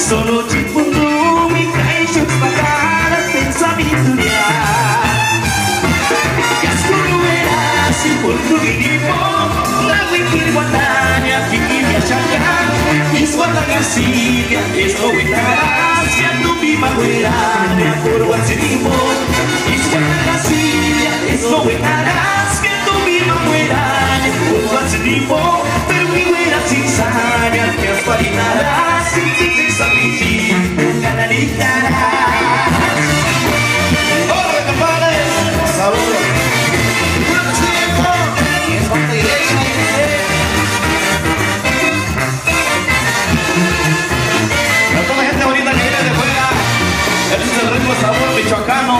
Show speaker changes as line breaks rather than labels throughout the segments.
Solo ci pundumi kai shuk spagara pensamento dia. Cascuno era si porto di po, la wiki guadagna chi mi acciacca. Isguarda Garcia, esto gracia tu viva guerra, por guacinimo. Isguarda Garcia, esto gracia tu viva guerra, por guacinimo. Pero mi guerra sin saña que afarinará. ¡Corre, compadre! ¡Saludos! A toda la gente bonita que viene de fuera, este es el ritmo de sabor michoacano.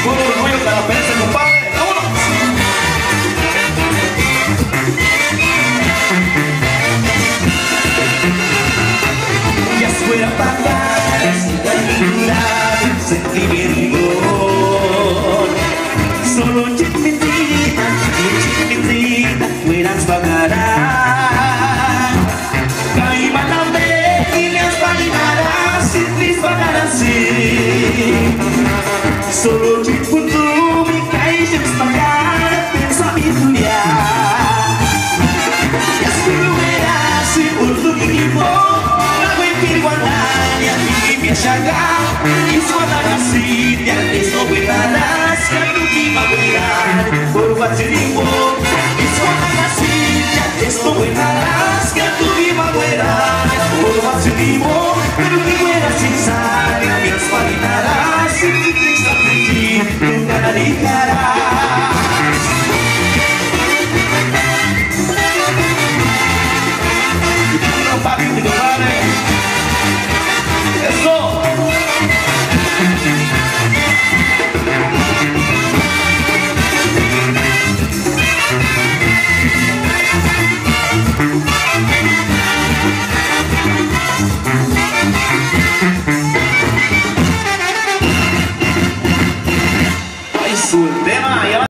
Puro orgullo carapense, compadre. ¡Vámonos! Ya fuera pagada esta dignidad, sentimiento. Solo chiquitita, fueras pagará. Caima la ve y les pagará, sin les pagará así. Solo chiquitito, mi calle es pagar, pensamiento ya. Ya estuviera sin un equipo. Igualdad y mi chaga, y su alabacia, esto verás que tu última verdad, por guachirimbo, y su alabacia, esto verás que tu última verdad, por guachirimbo, pero mi buena sin sangre, mi espalinarás, sin mi triste afligir, nunca la dejarás.
Eso.